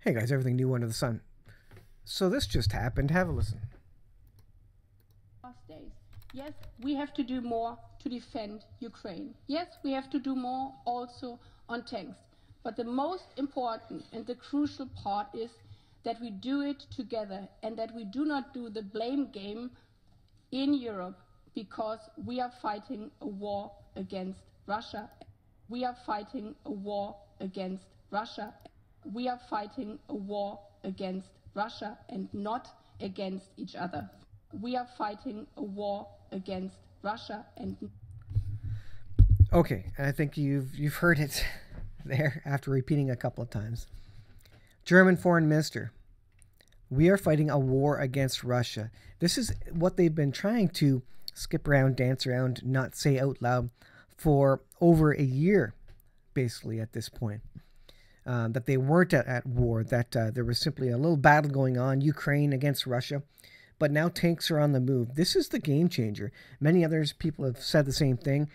Hey guys, everything new under the sun. So this just happened. Have a listen. Last days. Yes, we have to do more to defend Ukraine. Yes, we have to do more also on tanks. But the most important and the crucial part is that we do it together and that we do not do the blame game in Europe, because we are fighting a war against Russia. We are fighting a war against Russia. We are fighting a war against Russia and not against each other. We are fighting a war against Russia and... Okay, I think you've heard it there after repeating a couple of times. German Foreign Minister, we are fighting a war against Russia. This is what they've been trying to skip around, dance around, not say out loud for over a year, basically, at this point. That they weren't at war, that there was simply a little battle going on, Ukraine against Russia, but now tanks are on the move. This is the game changer. Many others people have said the same thing.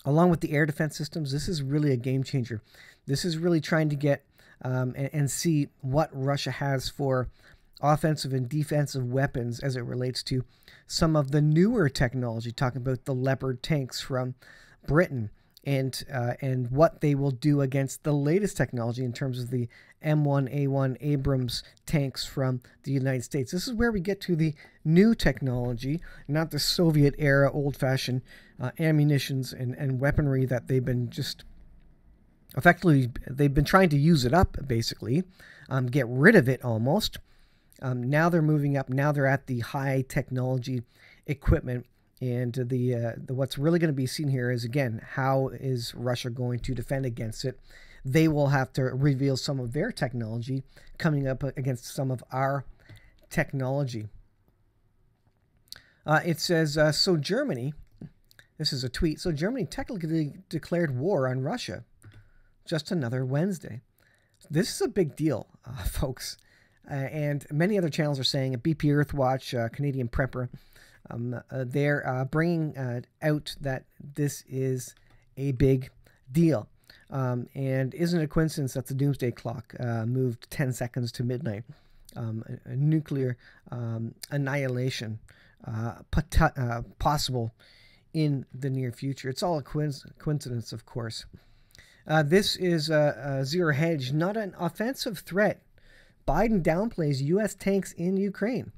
Along with the air defense systems, this is really a game changer. This is really trying to get and see what Russia has for offensive and defensive weapons as it relates to some of the newer technology, talking about the Leopard tanks from Britain, and what they will do against the latest technology in terms of the M1A1 Abrams tanks from the United States. This is where we get to the new technology, not the Soviet era old-fashioned ammunitions and weaponry that they've been just effectively, they've been trying to use it up, basically, get rid of it almost. Now they're moving up. Now they're at the high technology equipment. And the what's really going to be seen here is, again, how is Russia going to defend against it? They will have to reveal some of their technology coming up against some of our technology. It says, so Germany, this is a tweet, so Germany technically declared war on Russia. Just another Wednesday. This is a big deal, folks. And many other channels are saying it. BP Earthwatch, Canadian Prepper, they're bringing out that this is a big deal. And isn't it a coincidence that the doomsday clock moved 10 seconds to midnight? A nuclear annihilation possible in the near future. It's all a coincidence, of course. This is a zero hedge, not an offensive threat. Biden downplays U.S. tanks in Ukraine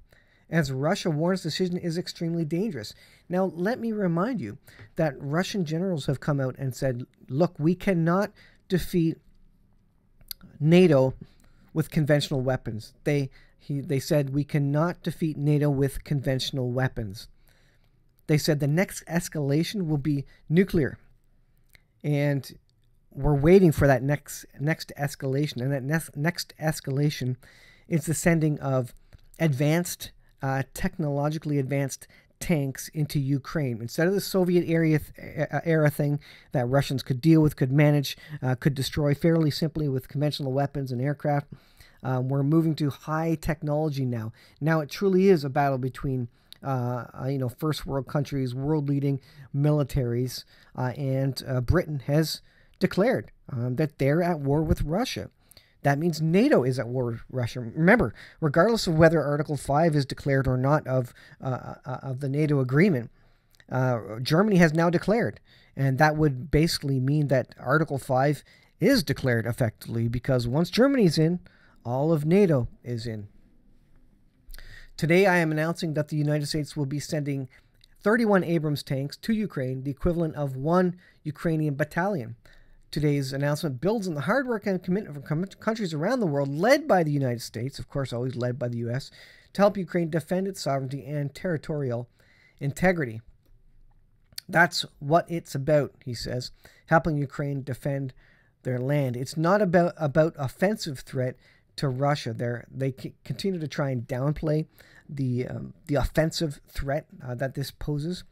as Russia warns decision is extremely dangerous. Now, let me remind you that Russian generals have come out and said, look, we cannot defeat NATO with conventional weapons. They said we cannot defeat NATO with conventional weapons. They said the next escalation will be nuclear. And we're waiting for that next escalation. And that next escalation is the sending of advanced technologically advanced tanks into Ukraine. Instead of the Soviet era thing that Russians could deal with, could manage, could destroy fairly simply with conventional weapons and aircraft, we're moving to high technology now. Now it truly is a battle between first world countries, world leading militaries, and Britain has declared that they're at war with Russia. That means NATO is at war with Russia. Remember, regardless of whether Article 5 is declared or not of the NATO agreement, Germany has now declared. And that would basically mean that Article 5 is declared effectively, because once Germany's in, all of NATO is in. Today, I am announcing that the United States will be sending 31 Abrams tanks to Ukraine, the equivalent of 1 Ukrainian battalion. Today's announcement builds on the hard work and commitment from countries around the world, led by the United States, of course, always led by the U.S., to help Ukraine defend its sovereignty and territorial integrity. That's what it's about, he says, helping Ukraine defend their land. It's not about offensive threat to Russia. They continue to try and downplay the offensive threat that this poses.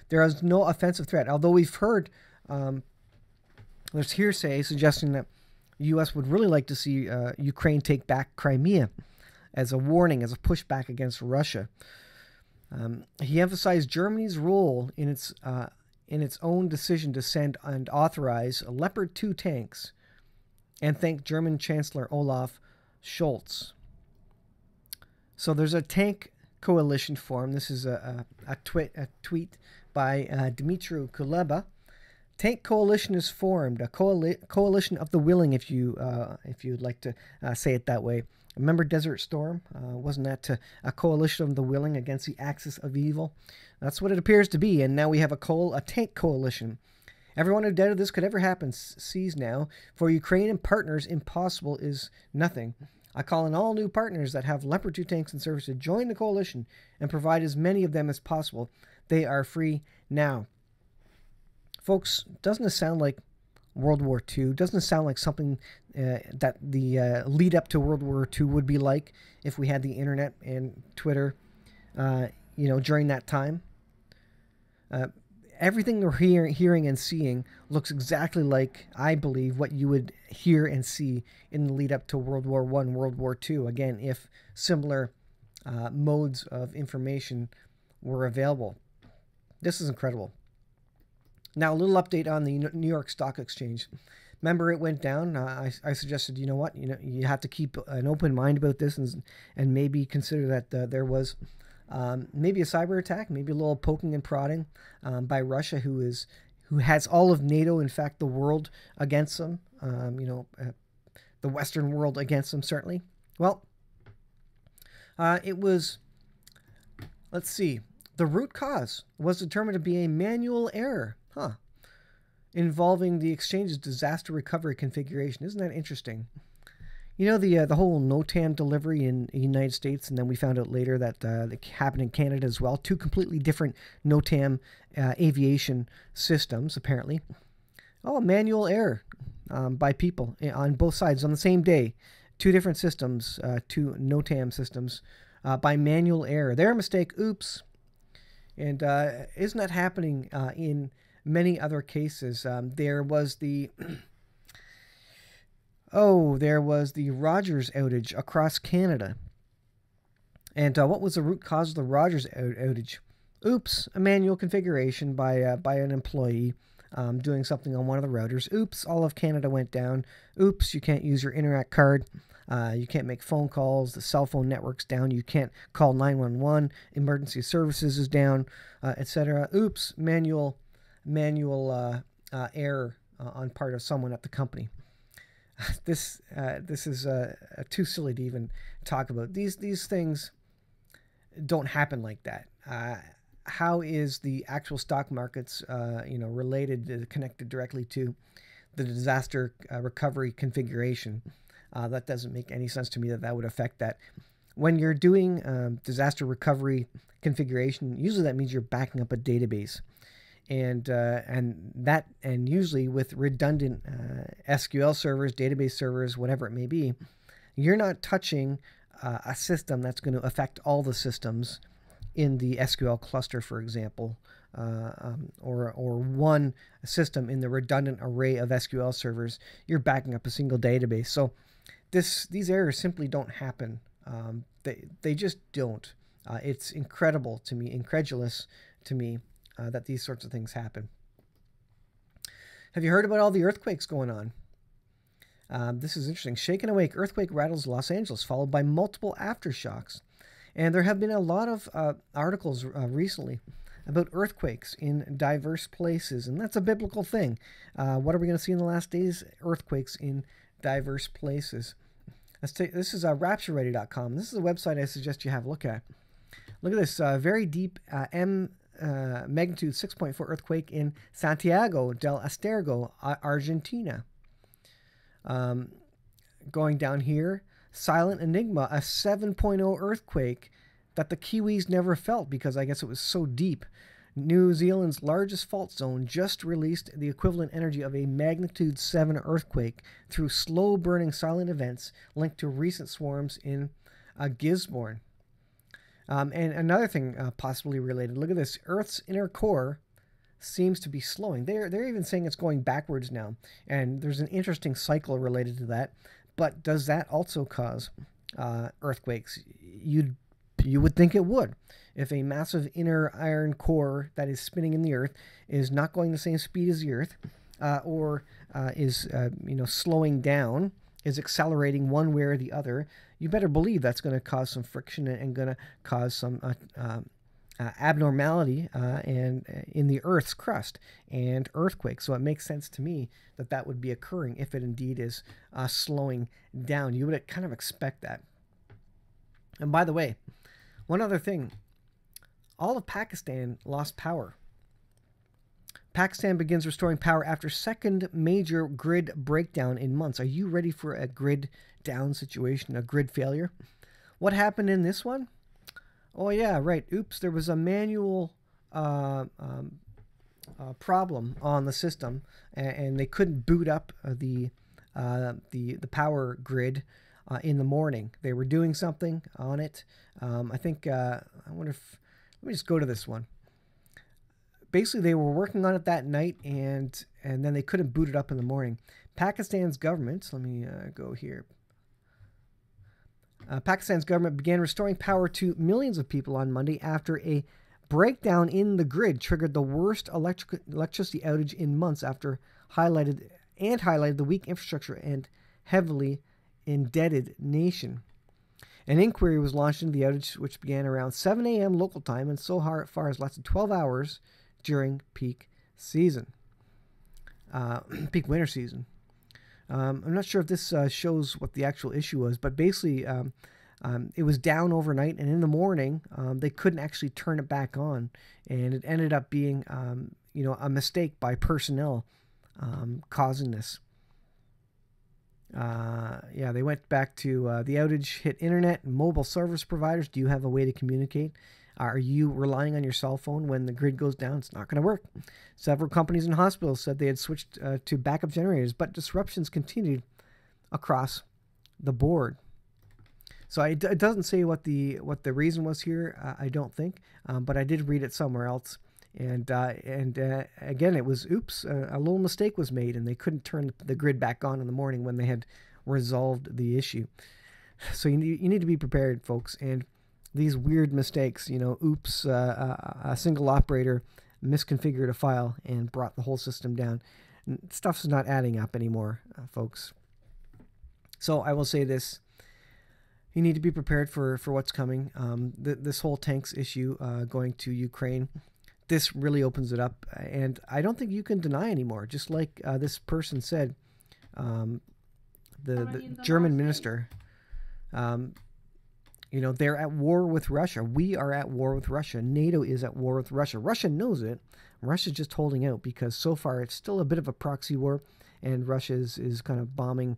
There is no offensive threat, although we've heard there's hearsay suggesting that the U.S. would really like to see Ukraine take back Crimea as a warning, as a pushback against Russia. He emphasized Germany's role in its own decision to send and authorize Leopard 2 tanks and thank German Chancellor Olaf Scholz. So there's a tank coalition formed. This is a tweet by Dmitry Kuleba. Tank coalition is formed, a coalition of the willing, if you'd like to say it that way. Remember Desert Storm? Wasn't that a coalition of the willing against the axis of evil? That's what it appears to be, and now we have a tank coalition. Everyone who doubted this could ever happen sees now. For Ukraine and partners, impossible is nothing. I call on all new partners that have Leopard 2 tanks in service to join the coalition and provide as many of them as possible. They are free now. Folks, doesn't this sound like World War II? Doesn't it sound like something that the lead up to World War II would be like if we had the internet and Twitter, during that time? Everything we're hearing and seeing looks exactly like, I believe, what you would hear and see in the lead up to World War I, World War II. Again, if similar modes of information were available. This is incredible. Now, a little update on the New York Stock Exchange. Remember, it went down. I suggested, you have to keep an open mind about this and maybe consider that there was maybe a cyber attack, maybe a little poking and prodding by Russia, who has all of NATO, in fact, the world against them. The Western world against them, certainly. Well, it was. Let's see. The root cause was determined to be a manual error, involving the exchange's disaster recovery configuration. Isn't that interesting? The whole NOTAM delivery in the United States, and then we found out later that it happened in Canada as well. Two completely different NOTAM aviation systems, apparently. Oh, a manual error by people on both sides on the same day. Two different systems, two NOTAM systems, by manual error. Their mistake, oops. And isn't that happening in many other cases? There was the Rogers outage across Canada. And what was the root cause of the Rogers outage? Oops, a manual configuration by an employee doing something on one of the routers. Oops, all of Canada went down. Oops, you can't use your Interac card. You can't make phone calls. The cell phone network's down. You can't call 911. Emergency services is down, etc. Oops, manual error on part of someone at the company. This is too silly to even talk about. These things don't happen like that. How is the actual stock markets, related, connected directly to the disaster recovery configuration? That doesn't make any sense to me that would affect that. When you're doing disaster recovery configuration, usually that means you're backing up a database, and usually with redundant SQL servers, database servers, whatever it may be, you're not touching a system that's going to affect all the systems in the SQL cluster, for example, or one system in the redundant array of SQL servers. You're backing up a single database. So these errors simply don't happen. They just don't. It's incredible to me, incredulous to me, that these sorts of things happen. Have you heard about all the earthquakes going on? This is interesting. Shaken awake, earthquake rattles Los Angeles, followed by multiple aftershocks. And there have been a lot of articles recently about earthquakes in diverse places, and that's a biblical thing. What are we going to see in the last days? Earthquakes in diverse places. This is raptureready.com. This is a website I suggest you have a look at. Look at this very deep magnitude 6.4 earthquake in Santiago del Estero, Argentina. Going down here, Silent Enigma, a 7.0 earthquake that the Kiwis never felt because I guess it was so deep. New Zealand's largest fault zone just released the equivalent energy of a magnitude 7 earthquake through slow-burning silent events linked to recent swarms in Gisborne. And another thing possibly related, look at this. Earth's inner core seems to be slowing. They're even saying it's going backwards now, and there's an interesting cycle related to that. But does that also cause earthquakes? You would think it would. If a massive inner iron core that is spinning in the Earth is not going the same speed as the Earth, or is slowing down, is accelerating one way or the other, you better believe that's going to cause some friction and going to cause some abnormality and in the Earth's crust and earthquakes. So it makes sense to me that that would be occurring if it indeed is slowing down. You would kind of expect that. And by the way, one other thing, all of Pakistan lost power. Pakistan begins restoring power after second major grid breakdown in months. Are you ready for a grid down situation, a grid failure? What happened in this one? Oh yeah, right. Oops, there was a manual problem on the system, and they couldn't boot up the power grid in the morning. They were doing something on it. I think I wonder if, let me just go to this one. Basically, they were working on it that night, and then they couldn't boot it up in the morning. Pakistan's government, let me go here. Pakistan's government began restoring power to millions of people on Monday after a breakdown in the grid triggered the worst electricity outage in months, after highlighted the weak infrastructure and heavily indebted nation. An inquiry was launched into the outage, which began around 7 a.m. local time and so far as lasted 12 hours during peak season, peak winter season. I'm not sure if this shows what the actual issue was, but basically it was down overnight, and in the morning they couldn't actually turn it back on, and it ended up being a mistake by personnel causing this. Yeah, they went back to the outage hit internet and mobile service providers. Do you have a way to communicate? Are you relying on your cell phone when the grid goes down? It's not going to work. Several companies and hospitals said they had switched to backup generators, but disruptions continued across the board. So it doesn't say what the reason was here. I don't think, but I did read it somewhere else. And again, it was oops, a little mistake was made, and they couldn't turn the grid back on in the morning when they had resolved the issue. So you need to be prepared, folks. And these weird mistakes, oops, a single operator misconfigured a file and brought the whole system down. Stuff's not adding up anymore, folks. So I will say this. You need to be prepared for what's coming. This whole tanks issue going to Ukraine, this really opens it up. And I don't think you can deny anymore. Just like this person said, the German minister, they're at war with Russia. We are at war with Russia. NATO is at war with Russia. Russia knows it. Russia's just holding out because so far it's still a bit of a proxy war, and Russia is kind of bombing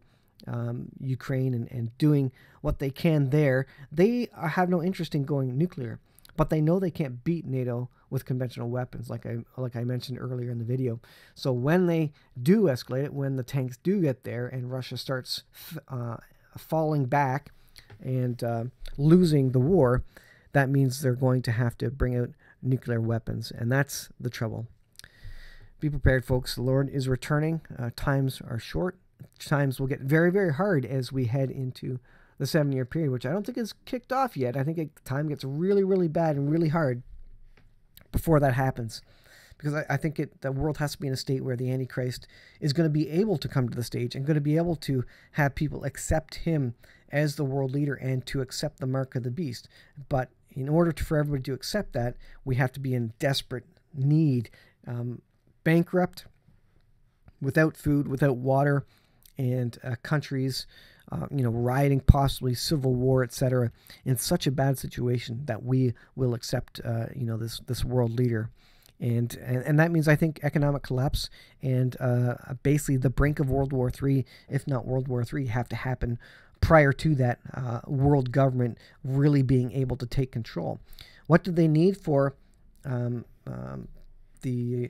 Ukraine and doing what they can there. They have no interest in going nuclear, but they know they can't beat NATO with conventional weapons, like I mentioned earlier in the video. So when they do escalate it, when the tanks do get there and Russia starts falling back and losing the war, that means they're going to have to bring out nuclear weapons, and that's the trouble. Be prepared, folks. The Lord is returning. Times are short. Times will get very, very hard as we head into the 7-year period, which I don't think is kicked off yet. I think time gets really, really bad and really hard before that happens, because I think the world has to be in a state where the Antichrist is going to be able to come to the stage and going to be able to have people accept him as the world leader and to accept the mark of the beast. But in order for everybody to accept that, we have to be in desperate need, bankrupt, without food, without water, and countries rioting, possibly civil war, etc., in such a bad situation that we will accept this world leader. And that means, I think, economic collapse and basically the brink of World War III, if not World War III, have to happen prior to that world government really being able to take control. What do they need for the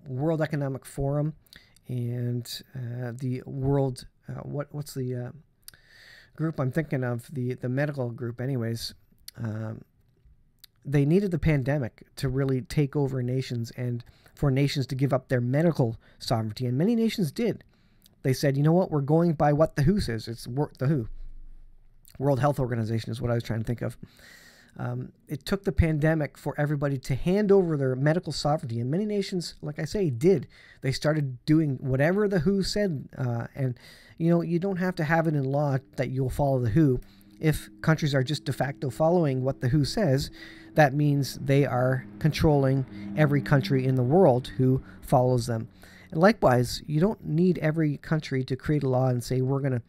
World Economic Forum and the World what's the group I'm thinking of, the medical group anyways? They needed the pandemic to really take over nations and for nations to give up their medical sovereignty, and many nations did. They said, you know what, we're going by what the WHO says. It's the WHO. World Health Organization is what I was trying to think of. It took the pandemic for everybody to hand over their medical sovereignty, and many nations, like I say, did. They started doing whatever the WHO said, and you don't have to have it in law that you'll follow the WHO. If countries are just de facto following what the WHO says, that means they are controlling every country in the world who follows them. And likewise, you don't need every country to create a law and say we're gonna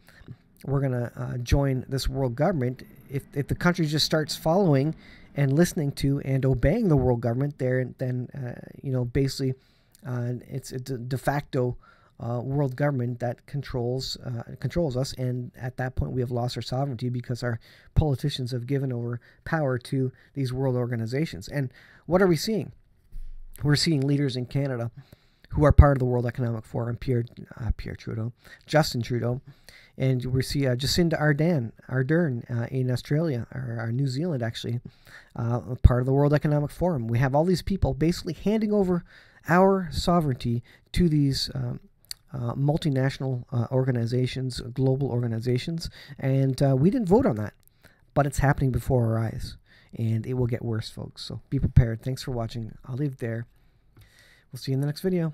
join this world government. If the country just starts following and listening to and obeying the world government, then basically it's a de facto world government that controls us, and at that point we have lost our sovereignty because our politicians have given over power to these world organizations. And what are we seeing? We're seeing leaders in Canada who are part of the World Economic Forum, Justin Trudeau, and we see Jacinda Ardern in Australia, or New Zealand actually, part of the World Economic Forum. We have all these people basically handing over our sovereignty to these multinational organizations, global organizations, and we didn't vote on that, but it's happening before our eyes, and it will get worse, folks. So be prepared. Thanks for watching. I'll leave it there. We'll see you in the next video.